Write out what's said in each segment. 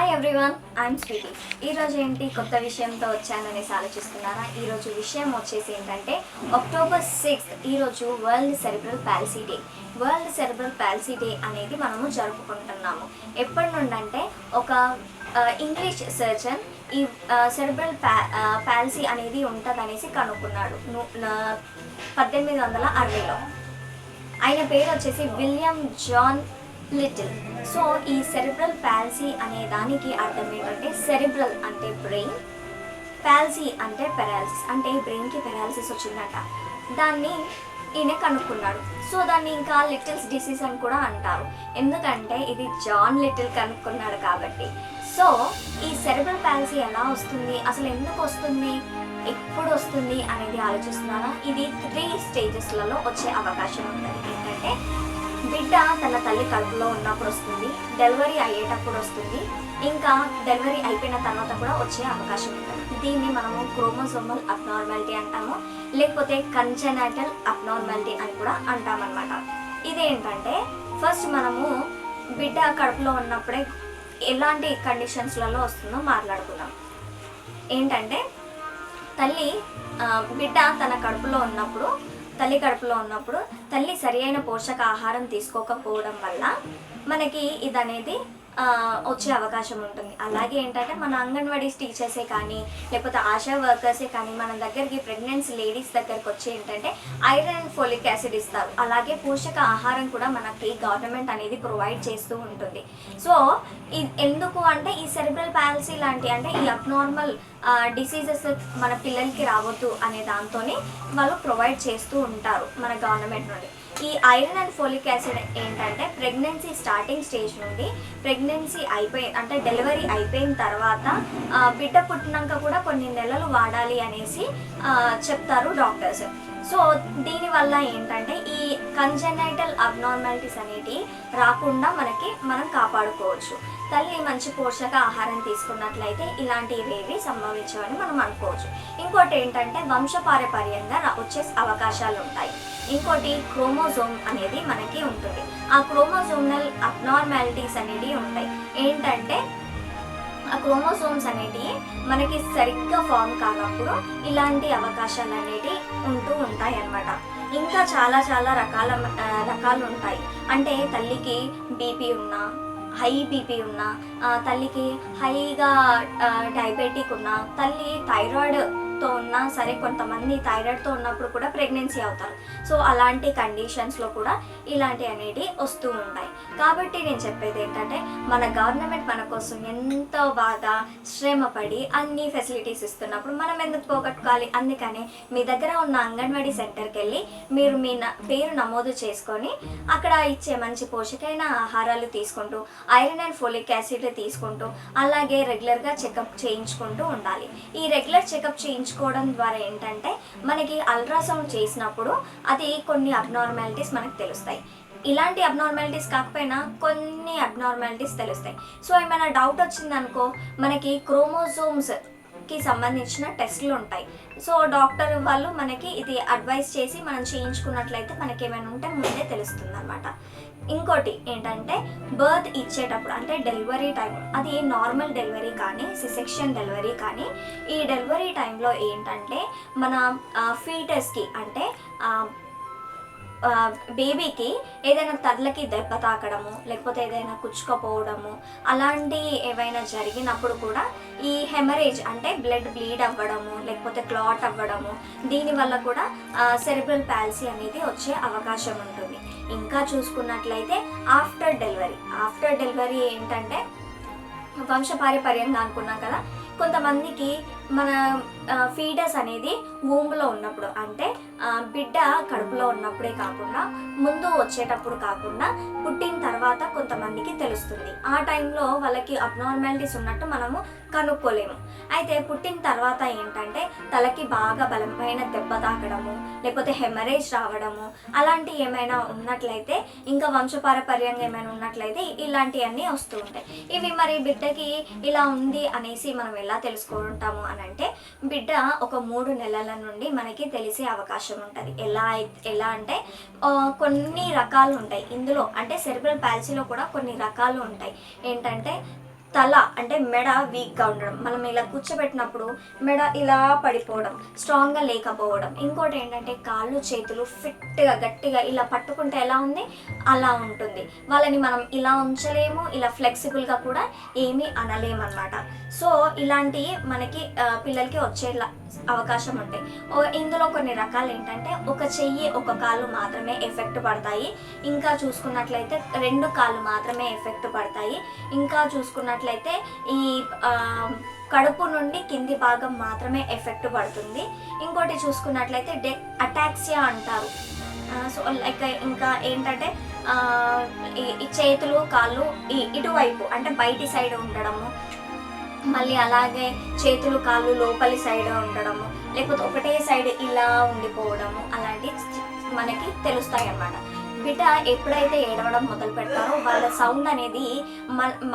Hi everyone, I'm Sweety. ఈరోజు ఏంటి కొత్త విషయంతో వచ్చాననేసి ఆలోచిస్తున్నారా? ఈరోజు విషయం వచ్చేసి ఏంటంటే అక్టోబర్ 6 ఈరోజు world cerebral palsy day. World cerebral palsy day అనేది మనము జరుపుకుంటున్నాము. ఎప్పటి నుండి అంటే ఒక ఇంగ్లీష్ సర్జన్ ఈ సెరెబ్రల్ పాల్సీ అనేది ఉంటుందనేసి కనుక్కున్నాడు 1860లో. ఆయన పేరు వచ్చేసి విలియం జాన్ లిటిల్. సో ఈ సెరెబ్రల్ పాల్సీ అనే దానికి అర్థం ఏంటంటే సెరెబ్రల్ అంటే బ్రెయిన్, పాల్సీ అంటే పెరాలసిస్, అంటే బ్రెయిన్కి పెరాలసిస్ వచ్చిందట. దాన్ని ఈయన కనుక్కున్నాడు. సో దాన్ని ఇంకా లిటిల్స్ డిసీజ్ అని కూడా అంటారు, ఎందుకంటే ఇది జాన్ లిటిల్ కనుక్కున్నాడు కాబట్టి. సో ఈ సెరెబ్రల్ పాల్సీ ఎలా వస్తుంది, అసలు ఎందుకు వస్తుంది, ఎప్పుడు వస్తుంది అనేది ఆలోచిస్తున్నారా? ఇది 3 స్టేజెస్లలో వచ్చే అవకాశం ఉంటుంది. ఏంటంటే బిడ్డ తన తల్లి కడుపులో ఉన్నప్పుడు వస్తుంది, డెలివరీ అయ్యేటప్పుడు వస్తుంది, ఇంకా డెలివరీ అయిపోయిన తర్వాత కూడా వచ్చే అవకాశం ఉంటుంది. దీన్ని మనము క్రోమోసోమల్ అబ్నార్మాలిటీ అంటాము, లేకపోతే కంజెనైటల్ అబ్నార్మాలిటీ అని కూడా అంటామన్నమాట. ఇదేంటంటే ఫస్ట్ మనము బిడ్డ కడుపులో ఉన్నప్పుడే ఎలాంటి కండిషన్స్లలో వస్తుందో మాట్లాడుకుందాం. ఏంటంటే బిడ్డ తన తల్లి కడుపులో ఉన్నప్పుడు తల్లి సరి అయిన పోషక ఆహారం తీసుకోకపోవడం వల్ల మనకి ఇది అనేది వచ్చే అవకాశం ఉంటుంది. అలాగే ఏంటంటే మన అంగన్వాడీ టీచర్సే కానీ లేకపోతే ఆశా వర్కర్సే కానీ మన దగ్గరికి ప్రెగ్నెన్సీ లేడీస్ దగ్గరికి వచ్చి ఏంటంటే ఐరన్ అండ్ ఫోలిక్ యాసిడ్ ఇస్తారు. అలాగే పోషక ఆహారం కూడా మనకి గవర్నమెంట్ అనేది ప్రొవైడ్ చేస్తూ ఉంటుంది. సో ఎందుకు అంటే ఈ సెరెబ్రల్ పాల్సీ లాంటి అంటే ఈ అబ్నార్మల్ డిసీజెస్ మన పిల్లలకి రావద్దు అనే దాంతోనే వాళ్ళు ప్రొవైడ్ చేస్తూ ఉంటారు మన గవర్నమెంట్ నుండి. ఈ ఐరన్ అండ్ ఫోలిక్ యాసిడ్ ఏంటంటే ప్రెగ్నెన్సీ స్టార్టింగ్ స్టేజ్ నుండి ప్రెగ్నెన్సీ అంటే డెలివరీ అయిపోయిన తర్వాత బిడ్డ పుట్టినాక కూడా కొన్ని నెలలు వాడాలి అనేసి చెప్తారు డాక్టర్స్. సో దీనివల్ల ఏంటంటే ఈ కంజెనైటల్ అబ్నార్మాలిటీస్ అనేటివి రాకుండా మనం కాపాడుకోవచ్చు. తల్లి మంచి పోషక ఆహారం తీసుకున్నట్లయితే ఇలాంటివి సంభవించవని మనం అనుకోవచ్చు. ఇంకోటి ఏంటంటే వంశపారపర్యంగా వచ్చే అవకాశాలు ఉంటాయి. ఇంకోటి క్రోమోజోమ్ అనేది మనకి ఉంటుంది. ఆ క్రోమోజోమల్ అబ్నార్మాలిటీస్ అనేవి ఉంటాయి. ఏంటంటే ఆ క్రోమోసోమ్స్ అనేటివి మనకి సరిగ్గా ఫామ్ కానప్పుడు ఇలాంటి అవకాశాలు అనేటివి ఉంటూ ఉంటాయి అన్నమాట. ఇంకా చాలా రకాలు ఉంటాయి. అంటే తల్లికి బీపీ ఉన్నా, హై బీపీ ఉన్నా, తల్లికి హైగా డయాబెటిక్ ఉన్నా, తల్లి థైరాయిడ్తో ఉన్నా సరే, కొంతమంది థైరాయిడ్తో ఉన్నప్పుడు కూడా ప్రెగ్నెన్సీ అవుతారు. సో అలాంటి కండిషన్స్లో కూడా ఇలాంటివి అనేవి వస్తూ ఉంటాయి. కాబట్టి నేను చెప్పేది ఏంటంటే మన గవర్నమెంట్ మన కోసం ఎంతో బాగా శ్రమపడి అన్ని ఫెసిలిటీస్ ఇస్తున్నప్పుడు మనం ఎందుకు పోగొట్టుకోవాలి? అందుకని మీ దగ్గర ఉన్న అంగన్వాడీ సెంటర్కి వెళ్ళి మీరు మీ పేరు నమోదు చేసుకొని అక్కడ ఇచ్చే మంచి పోషకమైన ఆహారాలు తీసుకుంటూ ఐరన్ అండ్ ఫోలిక్ యాసిడ్ తీసుకుంటూ అలాగే రెగ్యులర్గా చెకప్ చేయించుకుంటూ ఉండాలి. ఈ రెగ్యులర్ చెకప్ చేయించుకోవడం ద్వారా ఏంటంటే మనకి అల్ట్రాసౌండ్ చేసినప్పుడు అది కొన్ని అబ్నార్మాలిటీస్ మనకు తెలుస్తాయి. ఇలాంటి అబ్నార్మాలిటీస్ కాకపోయినా కొన్ని అబ్నార్మాలిటీస్ తెలుస్తాయి. సో ఏమైనా డౌట్ వచ్చిందనుకో మనకి క్రోమోజోమ్స్కి సంబంధించిన టెస్టులు ఉంటాయి. సో డాక్టర్ వాళ్ళు మనకి ఇది అడ్వైస్ చేసి మనం చేయించుకున్నట్లయితే మనకి ఏమైనా ఉంటే ముందే తెలుస్తుంది అన్నమాట. ఇంకోటి ఏంటంటే బర్త్ ఇచ్చేటప్పుడు అంటే డెలివరీ టైం, అది నార్మల్ డెలివరీ కానీ సిసెక్షన్ డెలివరీ కానీ, ఈ డెలివరీ టైంలో ఏంటంటే మన ఫీటస్కి అంటే బేబీకి ఏదైనా తడ్లకి దెబ్బ తాకడము, లేకపోతే ఏదైనా కుచ్చుకపోవడము అలాంటి ఏవైనా జరిగినప్పుడు కూడా ఈ హెమరేజ్ అంటే బ్లడ్ బ్లీడ్ అవ్వడము, లేకపోతే క్లాట్ అవ్వడము, దీనివల్ల కూడా సెరెబ్రల్ పాల్సీ అనేది వచ్చే అవకాశం ఉంటుంది. ఇంకా చూసుకున్నట్లయితే ఆఫ్టర్ డెలివరీ ఏంటంటే వంశపారపర్యంగా అనుకున్నాం కదా, కొంతమందికి మన ఫీడస్ అనేది వూంబ్లో ఉన్నప్పుడు అంటే బిడ్డ కడుపులో ఉన్నప్పుడే కాకుండా ముందు వచ్చేటప్పుడు కాకుండా పుట్టిన తర్వాత కొంతమందికి తెలుస్తుంది. ఆ టైంలో వాళ్ళకి అబ్నార్మాలిటీస్ ఉన్నట్టు మనము కనుక్కోలేము. అయితే పుట్టిన తర్వాత ఏంటంటే తలకి బాగా బలమైన దెబ్బ తాకడము, లేకపోతే హెమరేజ్ రావడము అలాంటి ఏమైనా ఉన్నట్లయితే, ఇంకా వంశపారపర్యంగా ఏమైనా ఉన్నట్లయితే ఇలాంటివన్నీ వస్తూ ఉంటాయి. ఇవి మరి బిడ్డకి ఇలా ఉంది అనేసి మనం ఎలా తెలుసుకుంటాము అని అంటే బిడ్డ ఒక 3 నెలల నుండి మనకి తెలిసే అవకాశం ఉంటుంది. ఎలా అంటే కొన్ని రకాలు ఉంటాయి ఇందులో. అంటే సెరెబ్రల్ పాల్సీలో కూడా కొన్ని రకాలు ఉంటాయి. ఏంటంటే తల అంటే మెడ వీక్గా ఉండడం, మనం ఇలా కూర్చోబెట్టినప్పుడు మెడ ఇలా పడిపోవడం, స్ట్రాంగ్గా లేకపోవడం. ఇంకోటి ఏంటంటే కాళ్ళు చేతులు ఫిట్గా గట్టిగా ఇలా పట్టుకుంటే ఎలా ఉంది అలా ఉంటుంది. వాళ్ళని మనం ఇలా ఉంచలేము, ఇలా ఫ్లెక్సిబుల్గా కూడా ఏమీ అనలేమన్నమాట. సో ఇలాంటి మనకి పిల్లలకి వచ్చేలా అవకాశం ఉంటాయి. ఇందులో కొన్ని రకాలు ఏంటంటే ఒక చెయ్యి ఒక కాళ్ళు మాత్రమే ఎఫెక్ట్ పడతాయి. ఇంకా చూసుకున్నట్లయితే 2 కాళ్ళు మాత్రమే ఎఫెక్ట్ పడతాయి. ఇంకా చూసుకున్నట్లయితే ఈ కడుపు నుండి కింది భాగం మాత్రమే ఎఫెక్ట్ పడుతుంది. ఇంకోటి చూసుకున్నట్లయితే అటాక్సియా అంటారు. సో లైక్ ఇంకా ఏంటంటే ఈ చేతులు కాళ్ళు ఇటువైపు అంటే బయటి సైడ్ ఉండడము, మళ్ళీ అలాగే చేతులు కాళ్ళు లోపలి సైడ్ ఉండడము, లేకపోతే ఒకటే సైడ్ ఇలా ఉండిపోవడము, అలాంటివి మనకి తెలుస్తాయి అన్నమాట. బిడ్డ ఎప్పుడైతే ఏడవడం మొదలు పెడతారో వాళ్ళ సౌండ్ అనేది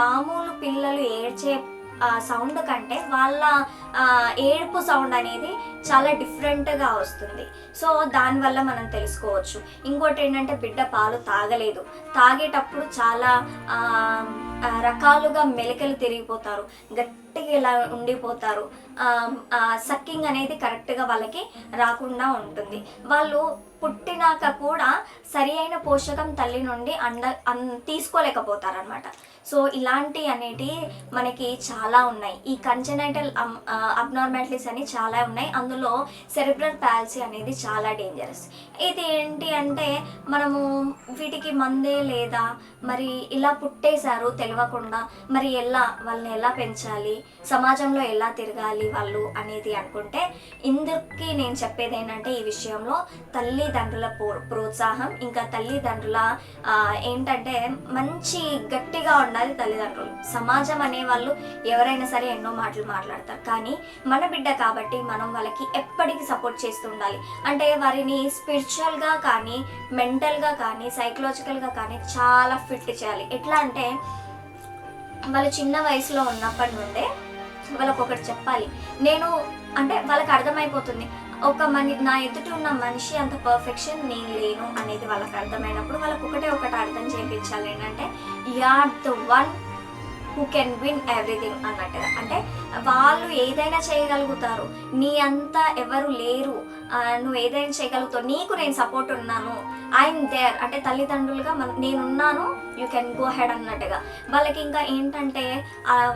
మామూలు పిల్లలు ఏడ్చే సౌండ్ కంటే వాళ్ళ ఏడుపు సౌండ్ అనేది చాలా డిఫరెంట్గా వస్తుంది. సో దానివల్ల మనం తెలుసుకోవచ్చు. ఇంకోటి ఏంటంటే బిడ్డ పాలు తాగలేదు, తాగేటప్పుడు చాలా రకాలుగా మెలికలు తిరిగిపోతారు, గట్టిగా ఇలా ఉండిపోతారు, సక్కింగ్ అనేది కరెక్ట్గా వాళ్ళకి రాకుండా ఉంటుంది. వాళ్ళు పుట్టినాక కూడా సరి అయిన పోషకం తల్లి నుండి తీసుకోలేకపోతారు అనమాట. సో ఇలాంటి అనేటి మనకి చాలా ఉన్నాయి. ఈ కంజనైటల్ అబ్నార్మాలిటీస్ అని చాలా ఉన్నాయి. అందులో సెరిబ్రల్ పాల్సీ అనేది చాలా డేంజరస్. ఇది ఏంటి అంటే మనము వీటికి మందే లేదా, మరి ఇలా పుట్టేశారు తెలియకుండా, మరి వాళ్ళని ఎలా పెంచాలి, సమాజంలో ఎలా తిరగాలి వాళ్ళు అనేది అనుకుంటే, ఇందుకు నేను చెప్పేది ఏంటంటే ఈ విషయంలో తల్లిదండ్రుల ప్రోత్సాహం, ఇంకా తల్లిదండ్రుల ఏంటంటే మంచి గట్టిగా ఉండాలి తల్లిదండ్రులు. సమాజం అనే వాళ్ళు ఎవరైనా సరే ఎన్నో మాటలు మాట్లాడతారు, కానీ మన బిడ్డ కాబట్టి మనం వాళ్ళకి ఎప్పటికీ సపోర్ట్ చేస్తూ ఉండాలి. అంటే వారిని స్పిరిచువల్గా కానీ, మెంటల్గా కానీ, సైకలాజికల్గా కానీ చాలా ఫిట్ చేయాలి. ఎట్లా అంటే వాళ్ళు చిన్న వయసులో ఉన్నప్పటి నుండే వాళ్ళకి ఒకటి చెప్పాలి. నేను అంటే వాళ్ళకి అర్థమైపోతుంది, నా ఎదుటి ఉన్న మనిషి అంత పర్ఫెక్షన్ నేను లేను అనేది వాళ్ళకి అర్థమైనప్పుడు వాళ్ళకి ఒకటి అర్థం చేయించాలి. ఏంటంటే you are the one who can win everything అన్నట్టుగా. అంటే వాళ్ళు ఏదైనా చేయగలుగుతారు, నీ అంతా ఎవరు లేరు, నువ్వు ఏదైనా చేయగలుగుతావు, నీకు నేను సపోర్ట్ ఉన్నాను, ఐఎమ్ దేర్ అంటే తల్లిదండ్రులుగా నేనున్నాను, యూ కెన్ గో హెడ్ అన్నట్టుగా. వాళ్ళకి ఇంకా ఏంటంటే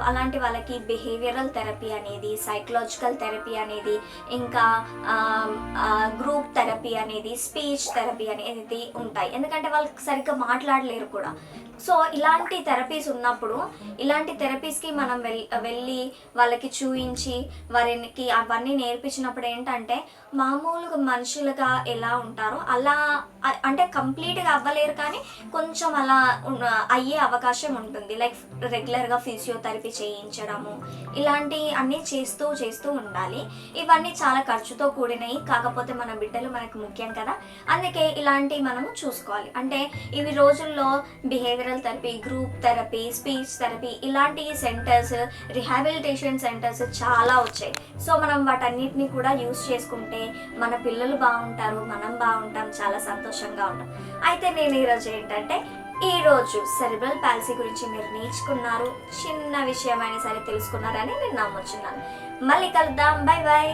అలాంటి వాళ్ళకి బిహేవియరల్ థెరపీ అనేది, సైకలాజికల్ థెరపీ అనేది, ఇంకా గ్రూప్ థెరపీ అనేది, స్పీచ్ థెరపీ అనేది ఉంటాయి. ఎందుకంటే వాళ్ళకి సరిగ్గా మాట్లాడలేరు కూడా. సో ఇలాంటి థెరపీస్ ఉన్నప్పుడు ఇలాంటి థెరపీస్కి మనం వెళ్ళి వాళ్ళకి చూయించి వారికి అవన్నీ నేర్పించినప్పుడు ఏంటంటే మామూలుగా మనుషులుగా ఎలా ఉంటారో అలా, అంటే కంప్లీట్గా అవ్వలేరు కానీ కొంచెం అలా అయ్యే అవకాశం ఉంటుంది. లైక్ రెగ్యులర్గా ఫిజియోథెరపీ చేయించడము, ఇలాంటి అన్నీ చేస్తూ ఉండాలి. ఇవన్నీ చాలా ఖర్చుతో కూడినవి, కాకపోతే మన బిడ్డలు మనకు ముఖ్యం కదా, అందుకే ఇలాంటివి మనము చూసుకోవాలి. అంటే ఇవి రోజుల్లో behavioural therapy, group therapy, speech therapy ఇలాంటి సెంటర్స్, రిహాబిలిటేషన్ సెంటర్స్ చాలా వచ్చాయి. సో మనం వాటన్నిటిని కూడా యూజ్ చేసుకుంటే మన పిల్లలు బాగుంటారు, మనం బాగుంటాం, చాలా సంతోషంగా ఉంటాం. అయితే నేను ఈరోజు ఏంటంటే ఈరోజు సెరిబ్రల్ పాల్సీ గురించి మీరు నేర్చుకున్నారు, చిన్న విషయమైనా సరే తెలుసుకున్నారని నేను నమ్ముచున్నాను. మళ్ళీ కలుద్దాం, బై బాయ్.